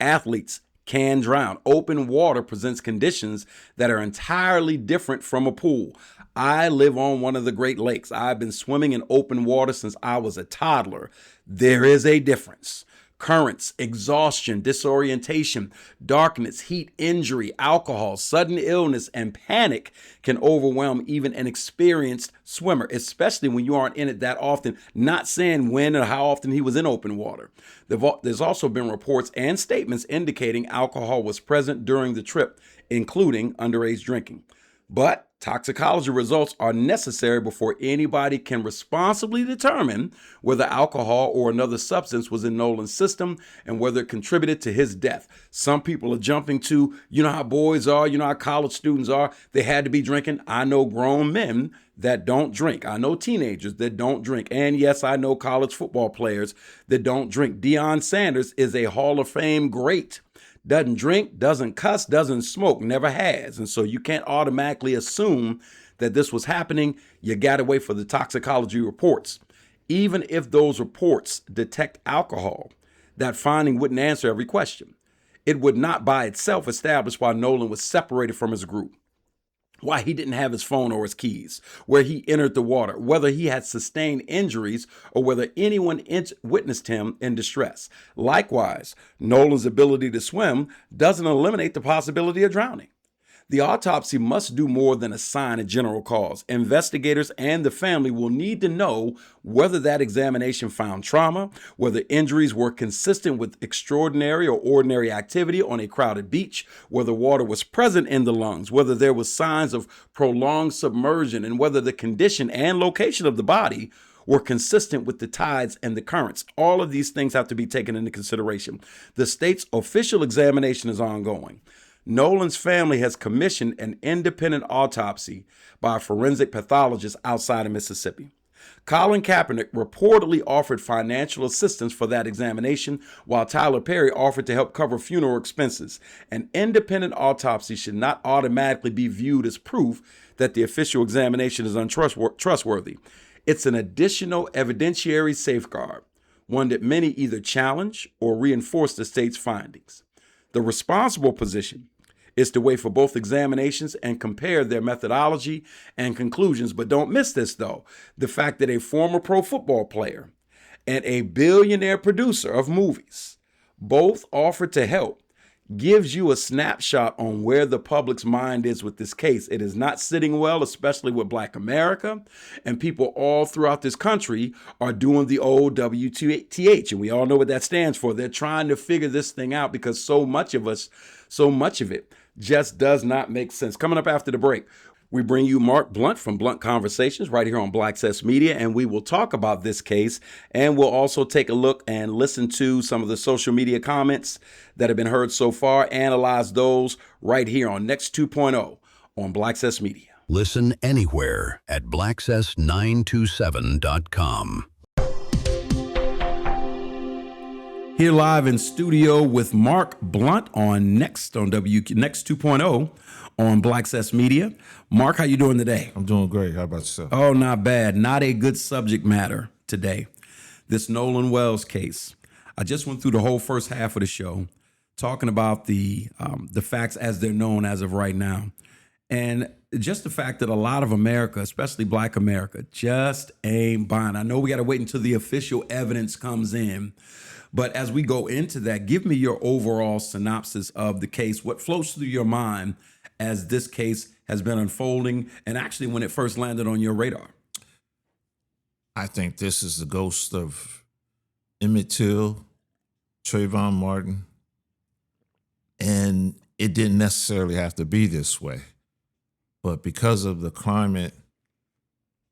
Athletes can drown. Open water presents conditions that are entirely different from a pool. I live on one of the Great Lakes. I've been swimming in open water since I was a toddler. There is a difference. Currents, exhaustion, disorientation, darkness, heat, injury, alcohol, sudden illness, and panic can overwhelm even an experienced swimmer, especially when you aren't in it that often, not saying when or how often he was in open water. There's also been reports and statements indicating alcohol was present during the trip, including underage drinking. But toxicology results are necessary before anybody can responsibly determine whether alcohol or another substance was in Nolan's system and whether it contributed to his death. Some people are jumping to, you know how boys are, you know how college students are, they had to be drinking. I know grown men that don't drink. I know teenagers that don't drink. And yes, I know college football players that don't drink. Deion Sanders is a Hall of Fame great. Doesn't drink, doesn't cuss, doesn't smoke, never has. And so you can't automatically assume that this was happening. You got to wait for the toxicology reports. Even if those reports detect alcohol, that finding wouldn't answer every question. It would not by itself establish why Nolan was separated from his group, why he didn't have his phone or his keys, where he entered the water, whether he had sustained injuries, or whether anyone witnessed him in distress. Likewise, Nolan's ability to swim doesn't eliminate the possibility of drowning. The autopsy must do more than assign a general cause. Investigators and the family will need to know whether that examination found trauma, whether injuries were consistent with extraordinary or ordinary activity on a crowded beach, whether water was present in the lungs, whether there was signs of prolonged submersion, and whether the condition and location of the body were consistent with the tides and the currents. All of these things have to be taken into consideration. The state's official examination is ongoing. Nolan's family has commissioned an independent autopsy by a forensic pathologist outside of Mississippi. Colin Kaepernick reportedly offered financial assistance for that examination, while Tyler Perry offered to help cover funeral expenses. An independent autopsy should not automatically be viewed as proof that the official examination is untrustworthy. It's an additional evidentiary safeguard, one that many either challenge or reinforce the state's findings. The responsible position is to wait for both examinations and compare their methodology and conclusions. But don't miss this, though. The fact that a former pro football player and a billionaire producer of movies both offered to help gives you a snapshot on where the public's mind is with this case. It is not sitting well, especially with Black America, and people all throughout this country are doing the old WTH, and we all know what that stands for. They're trying to figure this thing out because so much of it just does not make sense. Coming up after the break, we bring you Marc Blount from Blount Conversations right here on BlaXcess Media, and we will talk about this case, and we'll also take a look and listen to some of the social media comments that have been heard so far, analyze those right here on Next 2.0 on BlaXcess Media. Listen anywhere at BlaXcess927.com. Here live in studio with Marc Blount on Next 2.0 on BlaXcess Media. Marc, how you doing today? I'm doing great. How about yourself? Oh, not bad. Not a good subject matter today. This Nolan Wells case. I just went through the whole first half of the show talking about the facts as they're known as of right now. And just the fact that a lot of America, especially Black America, just ain't buying. I know we got to wait until the official evidence comes in. But as we go into that, give me your overall synopsis of the case. What floats through your mind as this case has been unfolding, and actually when it first landed on your radar? I think this is the ghost of Emmett Till, Trayvon Martin, and it didn't necessarily have to be this way. But because of the climate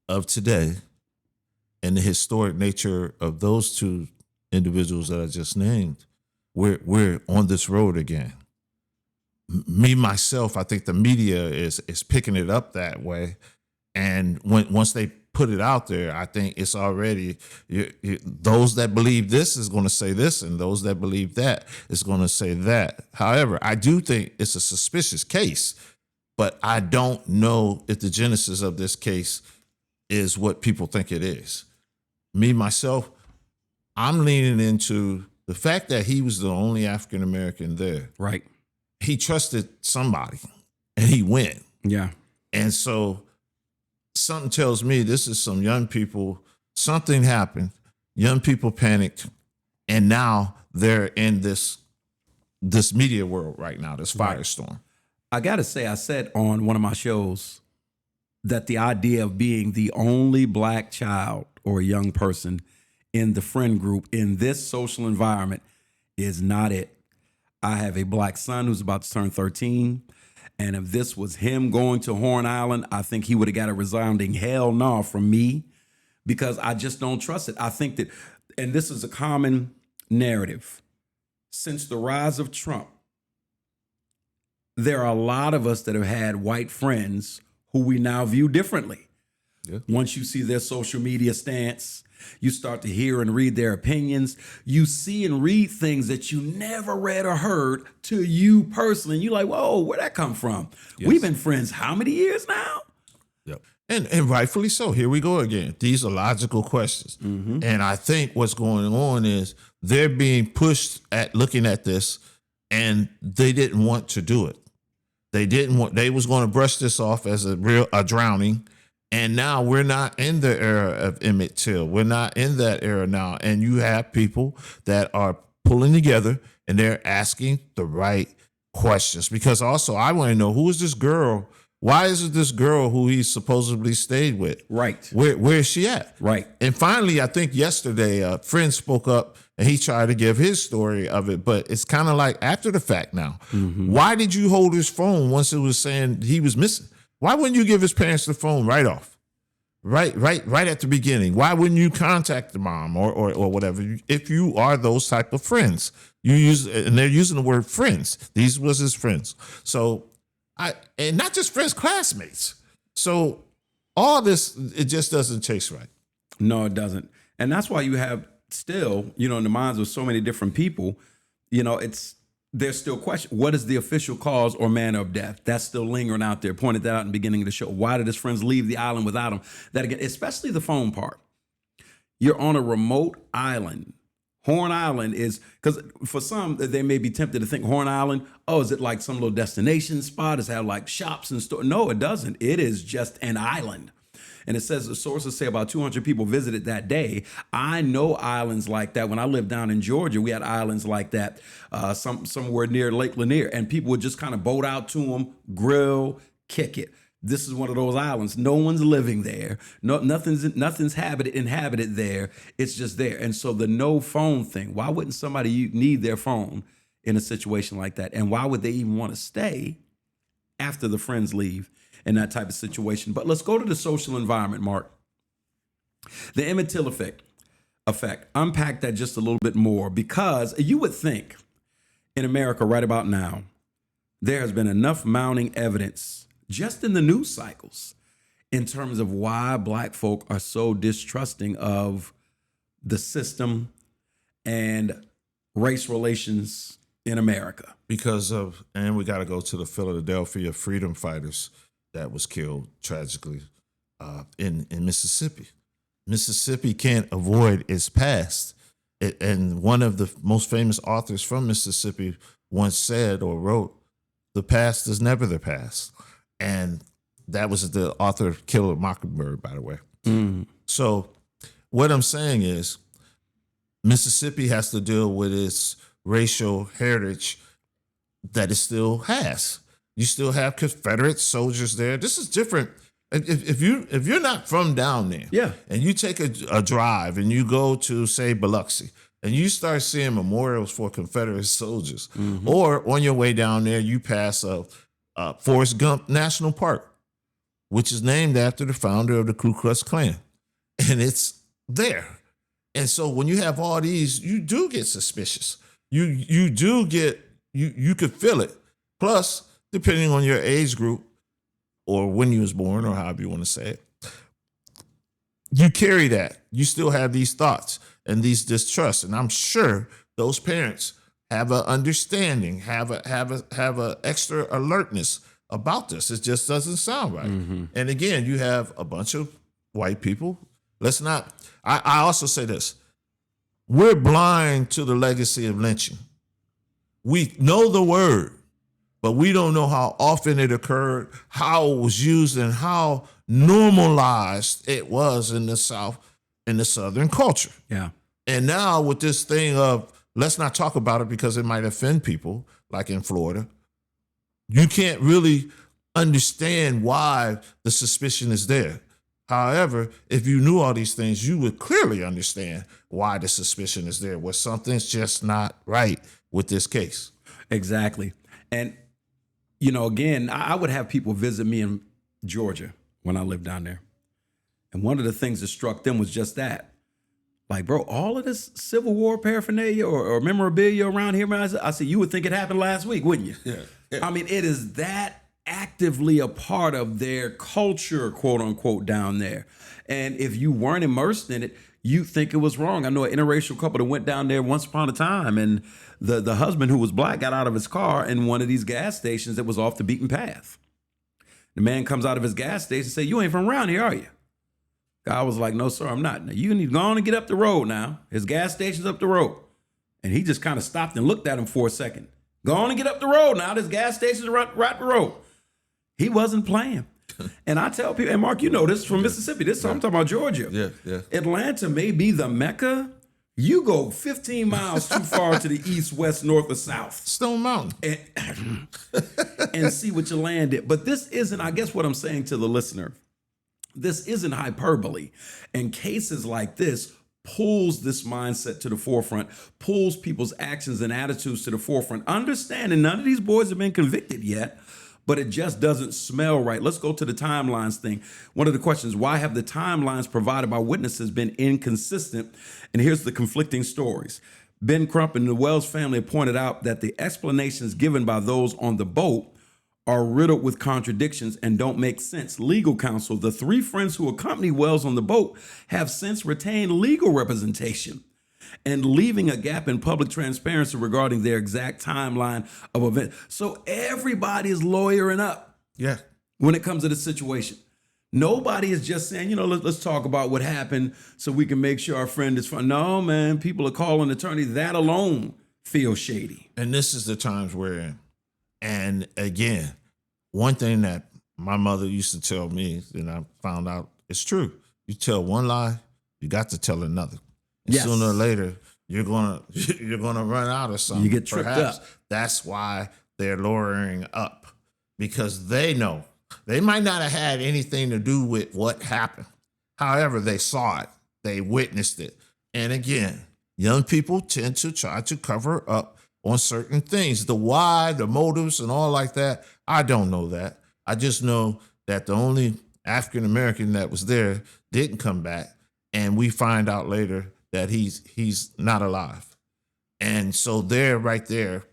of today and the historic nature of those two individuals that I just named, we're on this road again. Me, myself, I think the media is picking it up that way. And once they put it out there, I think it's already, those that believe this is going to say this, and those that believe that is going to say that. However, I do think it's a suspicious case, but I don't know if the genesis of this case is what people think it is. Me, myself, I'm leaning into the fact that he was the only African-American there. Right. He trusted somebody and he went. Yeah. And so something tells me this is some young people, something happened, young people panicked, and now they're in this media world right now, this firestorm. I got to say, I said on one of my shows that the idea of being the only black child or young person in the friend group in this social environment is not it. I have a black son who's about to turn 13. And if this was him going to Horn Island, I think he would have got a resounding hell no from me, because I just don't trust it. I think that, and this is a common narrative, since the rise of Trump, there are a lot of us that have had white friends who we now view differently. Yeah. Once you see their social media stance, you start to hear and read their opinions. You see and read things that you never read or heard to you personally. And you're like, whoa, where'd that come from? Yes. We've been friends how many years now? Yep. And rightfully so. Here we go again. These are logical questions. Mm-hmm. And I think what's going on is they're being pushed at looking at this, and they didn't want to do it. They was going to brush this off as a drowning. And now we're not in the era of Emmett Till. We're not in that era now. And you have people that are pulling together and they're asking the right questions. Because also, I want to know, who is this girl? Why is it this girl who he supposedly stayed with? Right. Where is she at? Right. And finally, I think yesterday, a friend spoke up and he tried to give his story of it. But it's kind of like after the fact now. Mm-hmm. Why did you hold his phone once it was saying he was missing? Why wouldn't you give his parents the phone right off? Right at the beginning. Why wouldn't you contact the mom or whatever? If you are those type of friends, and they're using the word friends. These was his friends. So and not just friends, classmates. So all this, it just doesn't taste right. No, it doesn't. And that's why you have still, in the minds of so many different people, there's still question. What is the official cause or manner of death? That's still lingering out there. Pointed that out in the beginning of the show. Why did his friends leave the island without him? That again, especially the phone part. You're on a remote island. Horn Island is, because for some, they may be tempted to think Horn Island, is it like some little destination spot? Does it have like shops and stores? No, it doesn't. It is just an island. And it says, the sources say about 200 people visited that day. I know islands like that. When I lived down in Georgia, we had islands like that somewhere near Lake Lanier. And people would just kind of boat out to them, grill, kick it. This is one of those islands. No one's living there. No, nothing's inhabited there. It's just there. And so the no phone thing, why wouldn't somebody need their phone in a situation like that? And why would they even want to stay after the friends leave in that type of situation? But let's go to the social environment, Marc. The Emmett Till effect. Unpack that just a little bit more, because you would think in America right about now, there has been enough mounting evidence just in the news cycles in terms of why black folk are so distrusting of the system and race relations in America. And we got to go to the Philadelphia freedom fighters that was killed tragically in Mississippi. Mississippi can't avoid its past. And one of the most famous authors from Mississippi once said or wrote, "The past is never the past." And that was the author of Kill a Mockingbird, by the way. Mm. So what I'm saying is Mississippi has to deal with its racial heritage that it still has. You still have Confederate soldiers there. This is different. If you're not from down there, yeah, and you take a drive and you go to, say, Biloxi, and you start seeing memorials for Confederate soldiers, or on your way down there, you pass Forrest Gump National Park, which is named after the founder of the Ku Klux Klan, and it's there. And so when you have all these, you do get suspicious. You do get, you could feel it. Plus, depending on your age group or when you was born or however you want to say it, you carry that. You still have these thoughts and these distrusts. And I'm sure those parents have an understanding, have a extra alertness about this. It just doesn't sound right. And again, you have a bunch of white people. Let's not, I also say this. We're blind to the legacy of lynching. We know the word, but we don't know how often it occurred, how it was used, and how normalized it was in the South, in the Southern culture. Yeah. And now with this thing of, let's not talk about it because it might offend people, like in Florida, you can't really understand why the suspicion is there. However, if you knew all these things, you would clearly understand why the suspicion is there, where something's just not right with this case. Exactly. And, you know, again, I would have people visit me in Georgia when I lived down there. And one of the things that struck them was just that. Like, bro, all of this Civil War paraphernalia or memorabilia around here, man, I said, you would think it happened last week, wouldn't you? Yeah. I mean, it is that actively a part of their culture, quote unquote, down there. And if you weren't immersed in it, you think it was wrong. I know an interracial couple that went down there once upon a time, and the husband, who was black, got out of his car in one of these gas stations that was off the beaten path. The man comes out of his gas station and say, "You ain't from around here, are you?" Guy was like, "No, sir, I'm not." Now, you need to go on and get up the road now. His gas station's up the road. And he just kind of stopped and looked at him for a second. "Go on and get up the road now. This gas station's right the road." He wasn't playing. And I tell people, and Mark, you know this from Mississippi. This I'm talking about Georgia. Yeah. Atlanta may be the Mecca. You go 15 miles too far to the east, west, north, or south. Stone Mountain. And see what you landed. But this isn't, I guess what I'm saying to the listener, this isn't hyperbole. And cases like this pulls this mindset to the forefront, pulls people's actions and attitudes to the forefront. Understanding none of these boys have been convicted yet, but it just doesn't smell right. Let's go to the timelines thing. One of the questions, why have the timelines provided by witnesses been inconsistent? And here's the conflicting stories. Ben Crump and the Wells family have pointed out that the explanations given by those on the boat are riddled with contradictions and don't make sense. Legal counsel, the three friends who accompany Wells on the boat, have since retained legal representation and leaving a gap in public transparency regarding their exact timeline of events. So everybody is lawyering up when it comes to the situation. Nobody is just saying, let's talk about what happened so we can make sure our friend is fine. No, man, people are calling an attorney. That alone feels shady. And this is the times we're in. And again, one thing that my mother used to tell me, and I found out it's true. You tell one lie, you got to tell another. And sooner or later, you're gonna run out of something. You get tripped up. That's why they're lowering up, because they know they might not have had anything to do with what happened. However, they saw it, they witnessed it, and again, young people tend to try to cover up on certain things. The why, the motives, and all like that. I don't know that. I just know that the only African American that was there didn't come back, and we find out later that he's not alive. And so right there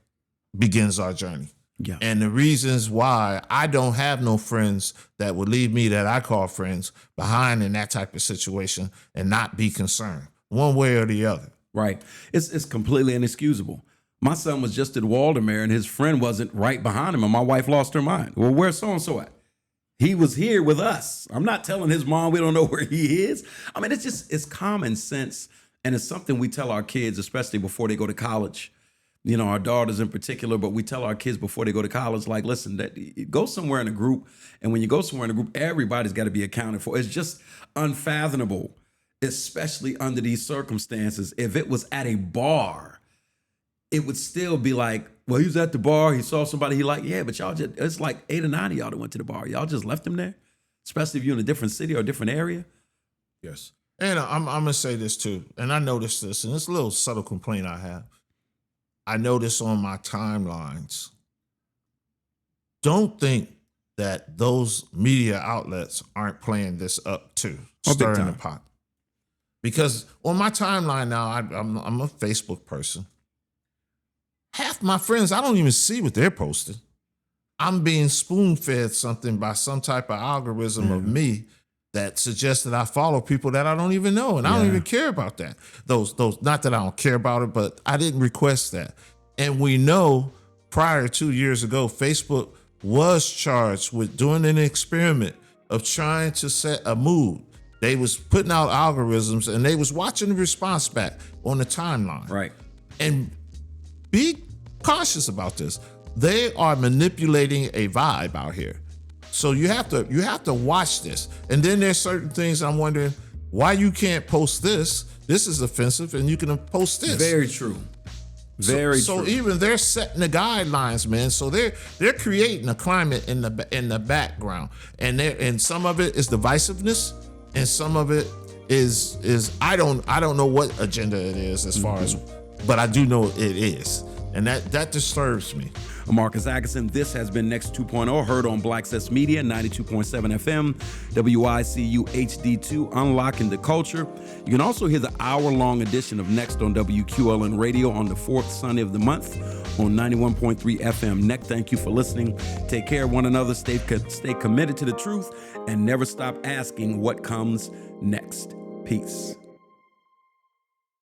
begins our journey. Yeah. And the reasons why I don't have no friends that would leave me, that I call friends, behind in that type of situation and not be concerned one way or the other. Right. It's completely inexcusable. My son was just at Waldermere and his friend wasn't right behind him, and my wife lost her mind. Well, where's so-and-so at? He was here with us. I'm not telling his mom we don't know where he is. I mean, it's common sense. And it's something we tell our kids, especially before they go to college. Our daughters in particular, but we tell our kids before they go to college, like, listen, go somewhere in a group. And when you go somewhere in a group, everybody's got to be accounted for. It's just unfathomable, especially under these circumstances. If it was at a bar, it would still be like, well, he was at the bar. He saw somebody he liked. Yeah, but y'all it's like 8 or 9 of y'all that went to the bar. Y'all just left him there, especially if you're in a different city or a different area. Yes. And I'm gonna say this too, and I noticed this, and it's a little subtle complaint I have. I notice on my timelines. Don't think that those media outlets aren't playing this up too, stirring the pot. Because on my timeline now, I'm a Facebook person. Half my friends, I don't even see what they're posting. I'm being spoon-fed something by some type of algorithm of me that suggests that I follow people that I don't even know, and I don't even care about that. Those not that I don't care about it, but I didn't request that. And we know prior 2 years ago, Facebook was charged with doing an experiment of trying to set a mood. They was putting out algorithms and they was watching the response back on the timeline. Right. And be cautious about this. They are manipulating a vibe out here. So you have to watch this. And then there's certain things I'm wondering why you can't post this. This is offensive, and you can post this. Very true. Very true. So even they're setting the guidelines, man. So they're creating a climate in the background, and some of it is divisiveness, and some of it is I don't know what agenda it is as far as, but I do know it is, and that disturbs me. I'm Marcus Atkinson. This has been Next 2.0, heard on BlaXcess Media, 92.7 FM, WICU HD2, Unlocking the Culture. You can also hear the hour-long edition of Next on WQLN Radio on the fourth Sunday of the month on 91.3 FM. Next, thank you for listening. Take care of one another, stay committed to the truth, and never stop asking what comes next. Peace.